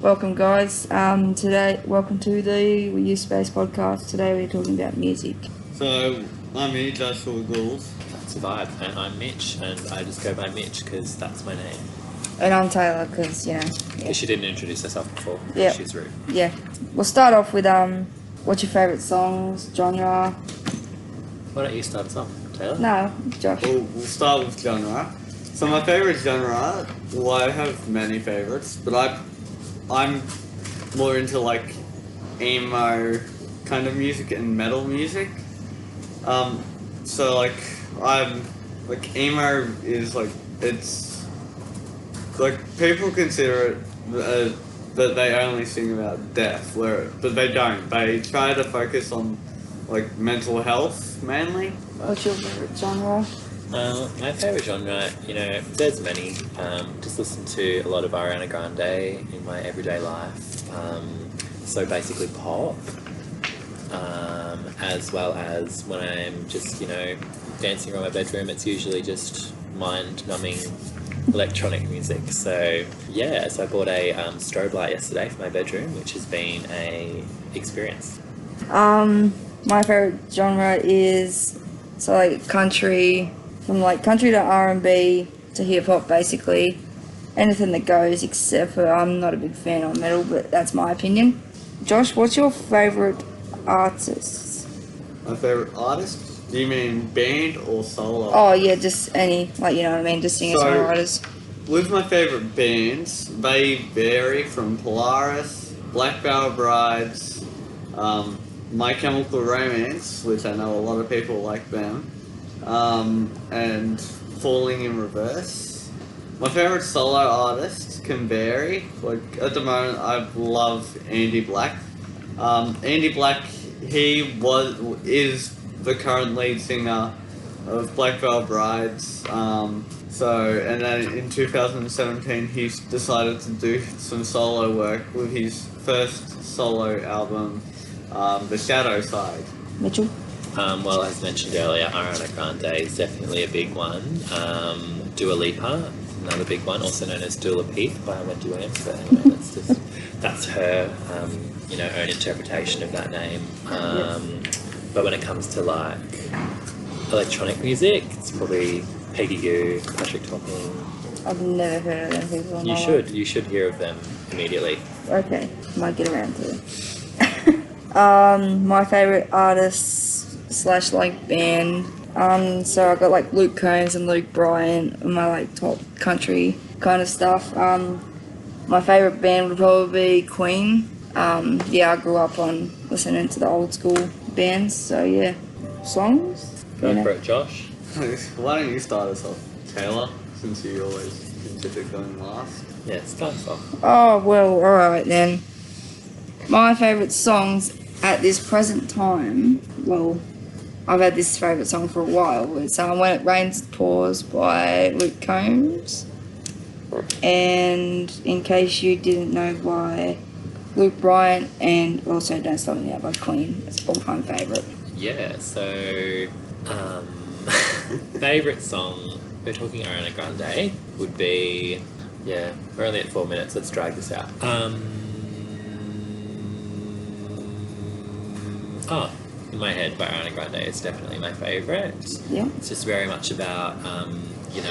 Welcome, guys. Welcome to the We Use Space podcast. Today we're talking about music. So, I'm here, Joshua Gould. That's a vibe. And I'm Mitch, and I just go by Mitch because that's my name. And I'm Taylor because, Yeah. She didn't introduce herself before. Yeah. She's rude. Yeah. We'll start off with what's your favourite songs, genre? Why don't you start us off, Taylor? No, Josh. We'll start with genre. So my favourite genre, well, I have many favourites, but I'm more into like emo kind of music and metal music. So like I'm like emo is like it's like people consider it that they only sing about death, but they don't. They try to focus on like mental health mainly. What's your favourite genre? My favourite genre, there's many. Just listen to a lot of Ariana Grande in my everyday life. So basically pop. As well as when I'm just, dancing around my bedroom, it's usually just mind-numbing electronic music. So I bought a strobe light yesterday for my bedroom, which has been a experience. My favourite genre is country, from country to R&B to hip hop, basically. Anything that goes, except for I'm not a big fan of metal, but that's my opinion. Josh, what's your favourite artist? My favourite artist? Do you mean band or solo? Oh yeah, just any, just singer-songwriters. With my favourite bands, they vary from Polaris, Black Veil Brides, My Chemical Romance, which I know a lot of people like them, and Falling in Reverse. My favourite solo artists can vary. Like at the moment, I love Andy Black. Andy Black, is the current lead singer of Black Veil Brides. And then in 2017, he decided to do some solo work with his first solo album, The Shadow Side. Mitchell? Well, as mentioned earlier, Ariana Grande is definitely a big one. Dua Lipa, another big one, also known as Dula Peep by Wendy Williams. But anyway, that's her, own interpretation of that name. But when it comes to electronic music, it's probably Peggy Goo, Patrick Topping. I've never heard of them people. You should hear of them immediately. Okay, might get around to it. My favourite artists / band. So I got Luke Combs and Luke Bryan in my top country kind of stuff. My favourite band would probably be Queen. I grew up on listening to the old school bands. So yeah, songs. Go for it, Josh. Why don't you start us off, Taylor, since you always consider going last? Yeah, start us off. Oh well, all right then. My favourite songs at this present time, I've had this favourite song for a while. It's When It Rains It Pours by Luke Combs. And in case you didn't know why, Luke Bryan, and also Don't Stop Me Now by Queen. It's all-time favourite. Yeah, so favourite song, we're talking Ariana Grande, would be, we're only at 4 minutes, let's drag this out. In my head by Ariana Grande is definitely my favourite. Yeah. It's just very much about, you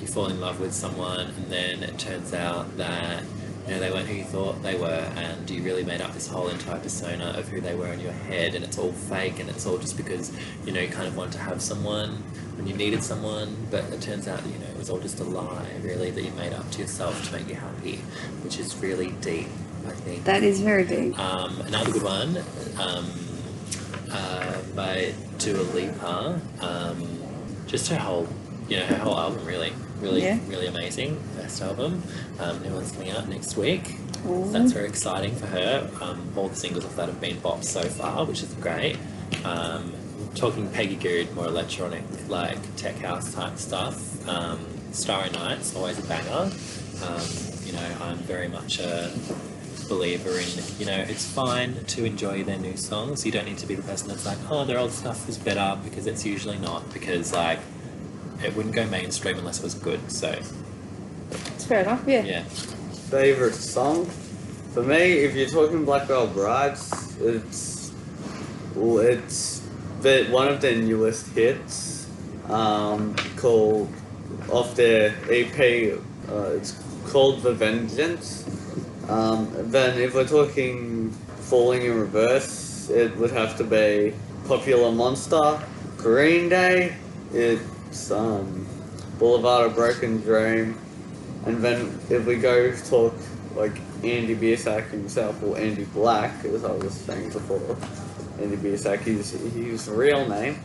fall in love with someone and then it turns out that, they weren't who you thought they were, and you really made up this whole entire persona of who they were in your head, and it's all fake, and it's all just because, you kind of wanted to have someone when you needed someone, but it turns out, it was all just a lie, really, that you made up to yourself to make you happy, which is really deep, I think. That is very deep. Another good one, by Dua Lipa, just her whole album, really amazing. Best album. New one's coming out next week. Ooh. So that's very exciting for her. All the singles off that have been bops so far, which is great. Talking Peggy Goo, more electronic, tech house type stuff. Starry Night's always a banger. I'm very much a believer in, it's fine to enjoy their new songs. You don't need to be the person that's their old stuff is better, because it's usually not, because it wouldn't go mainstream unless it was good, so It's fair enough, yeah. yeah. Favourite song? For me, if you're talking Black Veil Brides, it's one of their newest hits, called off their EP. It's called The Vengeance. Then if we're talking Falling in Reverse, it would have to be Popular Monster. Green Day, it's Boulevard of Broken Dream. And then if we go talk like Andy Biersack himself, or Andy Black, as I was saying before, Andy Biersack, his real name.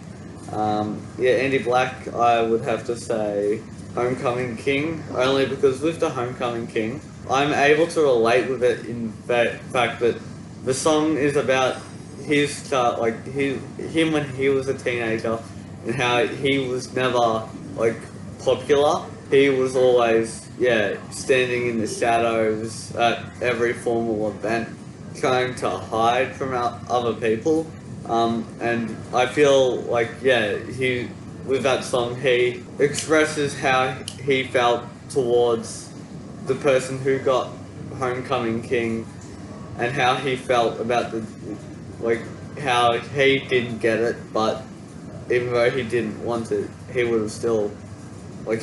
Andy Black, I would have to say Homecoming King, only because with the Homecoming King, I'm able to relate with it in the fact that the song is about him when he was a teenager, and how he was never like popular. He was always standing in the shadows at every formal event, trying to hide from other people. And I feel like with that song he expresses how he felt towards the person who got Homecoming King, and how he felt about how he didn't get it, but even though he didn't want it, he would have still,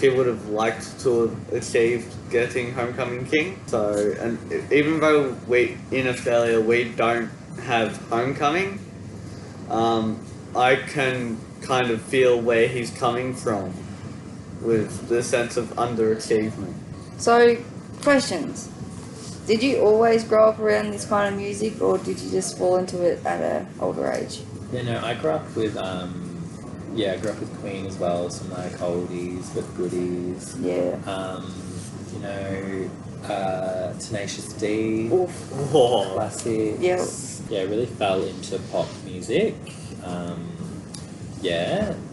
he would have liked to have achieved getting Homecoming King. So, and even though in Australia we don't have Homecoming, I can kind of feel where he's coming from with the sense of underachievement. So, questions. Did you always grow up around this kind of music, or did you just fall into it at an older age? Yeah, no, I grew up with I grew up with Queen as well, some like oldies but goodies. Yeah. Tenacious D, Oof. Whoa. classics. Yeah. Yeah, really fell into pop music.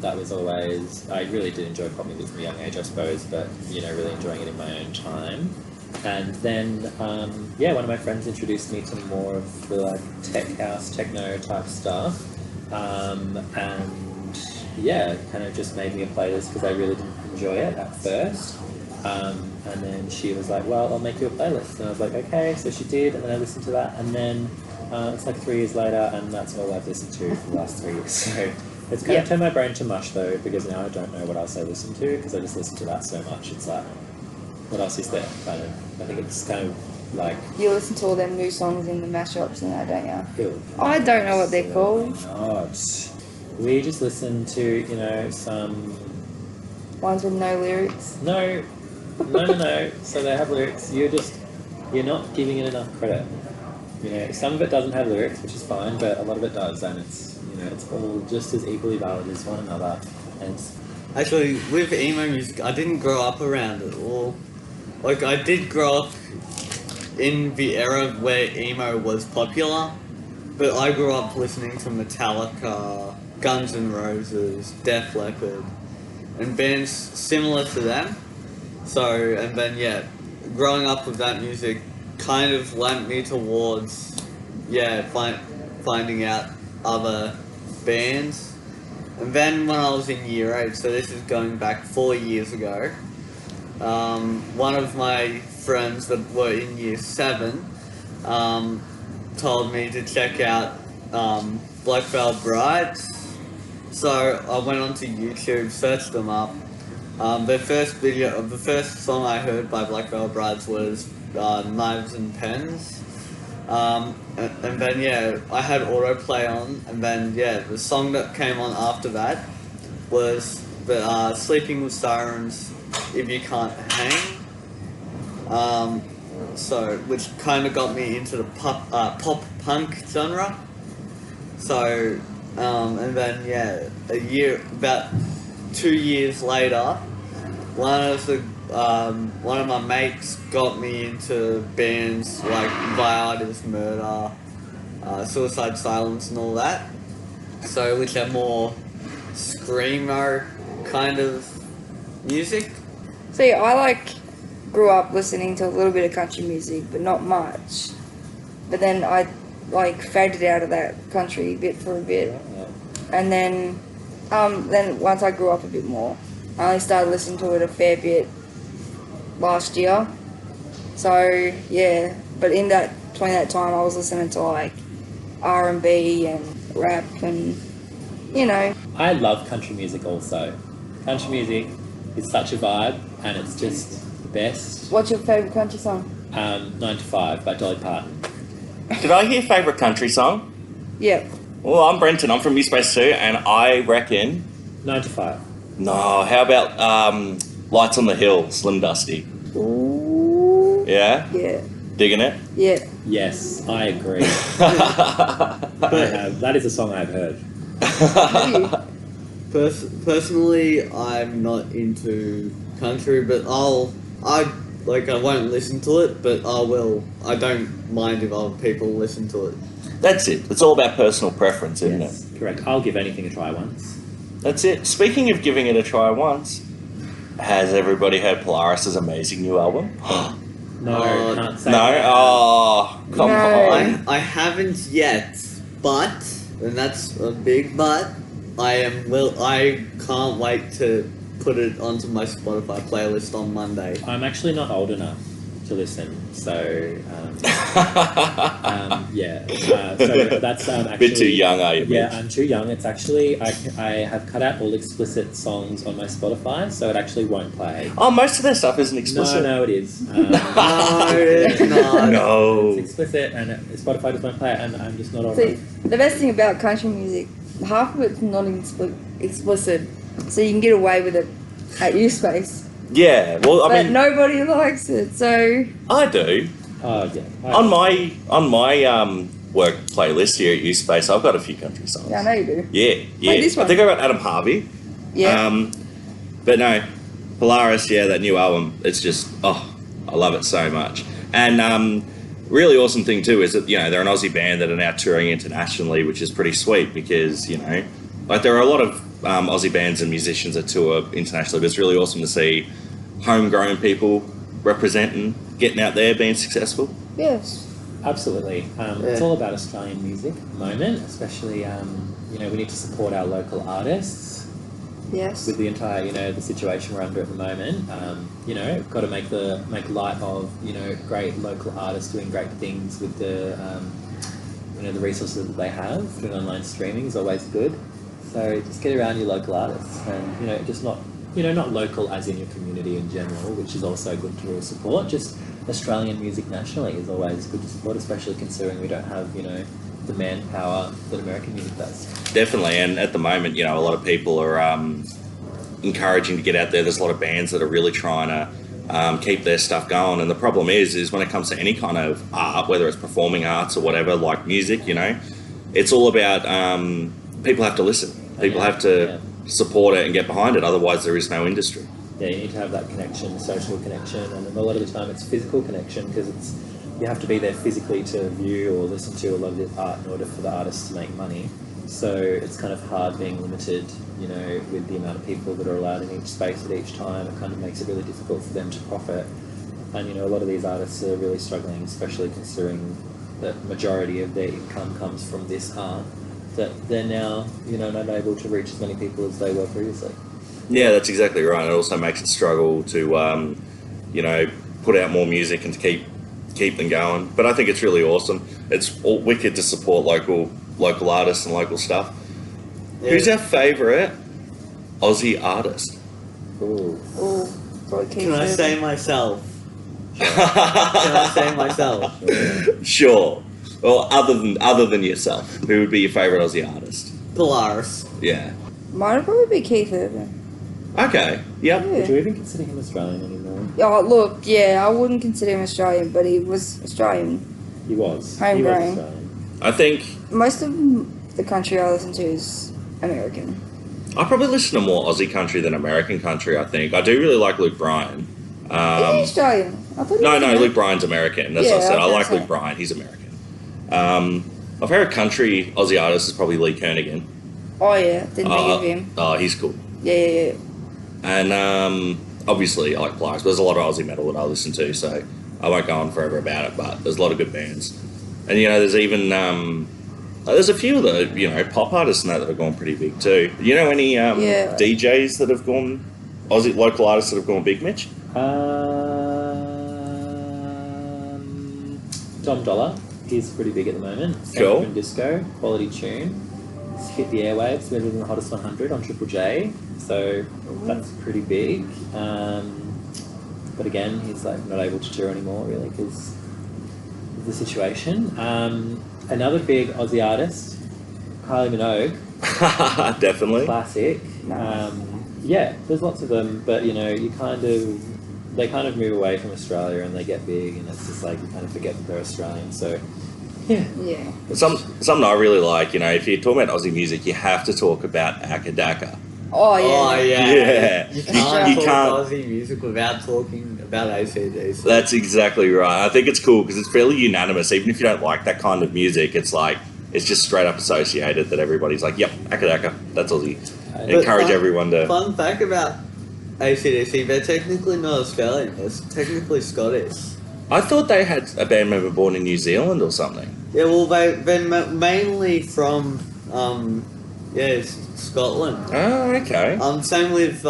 That was always, I really did enjoy pop music from a young age, I suppose, but really enjoying it in my own time. And then one of my friends introduced me to more of the like tech house, techno type stuff, and kind of just made me a playlist because I really didn't enjoy it at first. And then she was like, well, I'll make you a playlist. And I was like, okay, so she did, and then I listened to that, and then it's like 3 years later, and that's all I've listened to for the last 3 years. So it's kind of turned my brain to mush, though, because now I don't know what else I listen to, because I just listen to that so much. It's like, what else is there, kind of? I think it's kind of like... You listen to all them new songs in the mashups and that, don't you? Ew. I don't know what they're called. Not. We just listen to, some... Ones with no lyrics. No. So they have lyrics. You're not giving it enough credit. Some of it doesn't have lyrics, which is fine, but a lot of it does, and it's all just as equally valid as one another. And Actually, with emo music, I didn't grow up around it, or I did grow up in the era where emo was popular, but I grew up listening to Metallica, Guns N' Roses, Def Leppard, and bands similar to them. So, and then growing up with that music kind of lent me towards finding out other bands. And then when I was in year 8, so this is going back 4 years ago, one of my friends that were in year 7 told me to check out Black Veil Brides. So I went onto YouTube, searched them up. The first song I heard by Black Veil Brides was Knives and Pens. And then I had autoplay on, and then the song that came on after that was the Sleeping with Sirens, If You Can't Hang. Which kind of got me into the pop punk genre. So and then about 2 years later, one of my mates got me into bands like Viator's Murder, Suicide Silence and all that. So which are more screamo kind of music. See, I grew up listening to a little bit of country music, but not much. But then I faded out of that country bit for a bit. And then once I grew up a bit more, I only started listening to it a fair bit last year. So but in that between that time, I was listening to like R&B and rap, and you know. I love country music also. Country music is such a vibe, and it's just the best. What's your favourite country song? 9 to 5 by Dolly Parton. Did I hear favourite country song? Yeah. Well, I'm Brenton. I'm from New Space too, and I reckon. 9 to 5. No, how about Lights on the Hill, Slim Dusty? Ooh. Yeah? Yeah. Digging it? Yeah. Yes, I agree. That is a song I've heard. Have you? Personally, I'm not into country, but I won't listen to it, but I will. I don't mind if other people listen to it. That's it. It's all about personal preference, isn't Yes, correct. I'll give anything a try once. it? That's it. Speaking of giving it a try once, has everybody heard Polaris' amazing new album? No, can't say No? that. Oh, come No. on. I haven't yet, but, and that's a big but, I can't wait to put it onto my Spotify playlist on Monday. I'm actually not old enough to listen, so yeah. So that's actually Bit too young, are you, Yeah, Mitch? I'm too young. It's actually I have cut out all explicit songs on my Spotify, so it actually won't play. Oh, most of their stuff isn't explicit. No, it is. No, it's not. No. It's explicit, and Spotify just won't play it, and I'm just not on See, it. the best thing about country music, half of it's not explicit, so you can get away with it at USpace. Yeah, well, I But mean, nobody likes it, so I do. Oh yeah. On my work playlist here at USpace, I've got a few country songs. yeah, I know you do. Yeah. Like this I one. think I got Adam Harvey. Yeah. But no, Polaris, yeah, that new album, it's just, I love it so much. And really awesome thing too is that, they're an Aussie band that are now touring internationally, which is pretty sweet because, like there are a lot of Aussie bands and musicians that tour internationally, but it's really awesome to see homegrown people representing, getting out there, being successful. Yes. Absolutely. It's all about Australian music at the moment, especially, we need to support our local artists Yes. with the entire, the situation we're under at the moment. We've got to make light of, great local artists doing great things with the, the resources that they have. Doing online streaming is always good. So just get around your local artists and, just not local as in your community in general, which is also good to support. Just Australian music nationally is always good to support, especially considering we don't have, the manpower that American music does. Definitely, and at the moment, a lot of people are encouraging to get out there. There's a lot of bands that are really trying to keep their stuff going, and the problem is when it comes to any kind of art, whether it's performing arts or whatever, like music, it's all about people have to listen. People have to support it and get behind it, otherwise there is no industry. Yeah, you need to have that connection, social connection, and a lot of the time it's physical connection because you have to be there physically to view or listen to a lot of the art in order for the artists to make money. So it's kind of hard being limited, with the amount of people that are allowed in each space at each time. It kind of makes it really difficult for them to profit. And, a lot of these artists are really struggling, especially considering that majority of their income comes from this art, that they're now, not able to reach as many people as they were previously. Yeah, that's exactly right. It also makes it struggle to, put out more music and to keep them going. But I think it's really awesome. It's all wicked to support local artists and local stuff. Yeah. Who's our favourite Aussie artist? Ooh. Oh, probably Keith Can I Urban. say myself? Can I say myself? Sure. Well, other than yourself, who would be your favourite Aussie artist? Polaris. Yeah. Mine would probably be Keith Urban. Okay. Yep. Would Yeah. you even consider him Australian anymore? Oh, look, yeah, I wouldn't consider him Australian, but he was Australian. He was. Homegrown. He was Australian. I think Most of the country I listen to is American. I probably listen to more Aussie country than American country. I think I do really like Luke Bryan. Is he Australian? I thought he No, was no, American. Luke Bryan's American. That's Yeah, what I said. I I was like gonna Luke say. Bryan. He's American. My favourite country Aussie artist is probably Lee Kernaghan. Oh, yeah, didn't think of him. Oh, he's cool. Yeah. And obviously I like Polaris, but there's a lot of Aussie metal that I listen to, so I won't go on forever about it, but there's a lot of good bands. And, there's even, there's a few of the, pop artists and that have gone pretty big too. You know any Yeah. DJs that have gone, Aussie local artists that have gone big, Mitch? Dom Dollar. He's pretty big at the moment. Cool. San Disco, quality tune. It's hit the airwaves. We're in the hottest 100 on Triple J, so that's pretty big. But again, he's like not able to tour anymore really because of the situation. Another big Aussie artist, Kylie Minogue. Definitely. Classic. Nice. Yeah, there's lots of them, but you know, they kind of move away from Australia and they get big, and it's just like you kind of forget that they're Australian. So, yeah. Yeah. Something I really like, you know, if you're talking about Aussie music, you have to talk about Akadaka. Oh yeah. Oh yeah. Yeah. You can't You talk can't- Aussie music without talking about ACDC. That's exactly right. I think it's cool because it's fairly unanimous. Even if you don't like that kind of music, it's like it's just straight up associated that everybody's like, "Yep, Akadaka, that's Aussie." But Encourage everyone to. Fun fact about ACDC, they're technically not Australian. They're technically Scottish. I thought they had a band member born in New Zealand or something. Yeah, well, they're mainly from Scotland. Oh, okay. Same with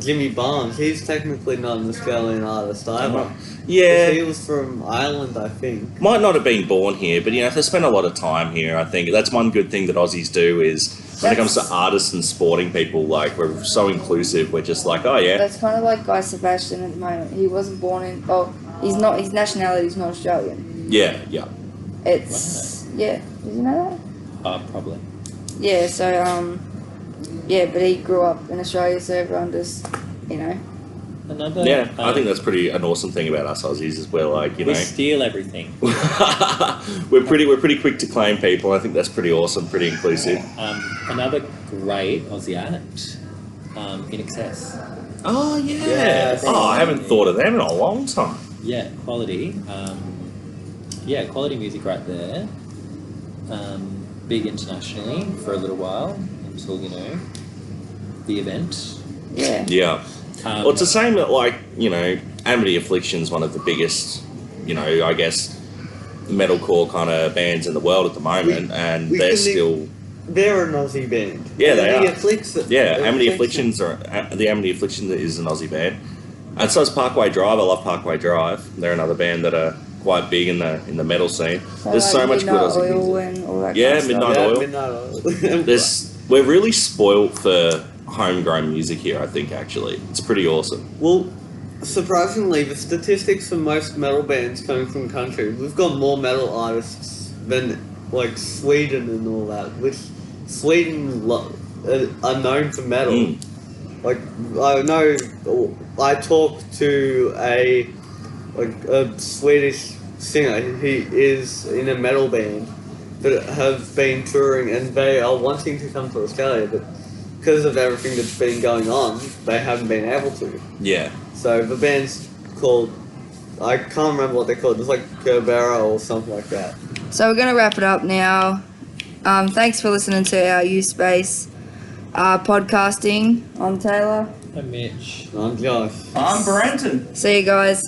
Jimmy Barnes. He's technically not an Australian artist either. Yeah. He was from Ireland, I think. Might not have been born here, but you know, if they spend a lot of time here, I think that's one good thing that Aussies do is when it comes to artists and sporting people, like we're so inclusive. We're just like, oh yeah, That's kind of like Guy Sebastian at the moment. He wasn't born in. Oh, he's not. His nationality is not Australian. yeah, yeah. It's yeah. Did you know that? Probably. Yeah. So yeah, but he grew up in Australia, so everyone just Another. Yeah, I think that's an awesome thing about us Aussies is we're like, you we know, steal everything. we're pretty quick to claim people. I think that's pretty awesome, pretty inclusive. Another great Aussie act, In Excess. Oh yeah. Yeah, Oh, I haven't thought of them in a long time. Yeah, quality. Quality music right there. Big internationally for a little while until the event. Yeah. Yeah. Well, it's the same that, like, you know, Amity Affliction's one of the biggest, you know, I guess, metalcore kind of bands in the world at the moment, and we they're can still. They're an Aussie band. Yeah, they are. Yeah, Amity Afflictions the Amity Affliction is an Aussie band, and so is Parkway Drive. I love Parkway Drive. They're another band that are quite big in the metal scene. There's like so much good Midnight Aussie Oil music. and all that Yeah, kind of stuff. Midnight Oil. Midnight Oil. We're really spoilt for homegrown music here. I think actually, it's pretty awesome. Well, surprisingly, the statistics for most metal bands coming from country, we've got more metal artists than like Sweden and all that. Which Sweden are known for metal. Mm. Like I know, I talked to a Swedish singer. He is in a metal band that have been touring, and they are wanting to come to Australia, but because of everything that's been going on, they haven't been able to. Yeah. So the band's called, I can't remember what they're called. It's like Gerbera or something like that. So we're gonna wrap it up now. Thanks for listening to our U-Space podcasting. I'm Taylor. I'm Mitch. I'm Josh. I'm Brenton. See you guys.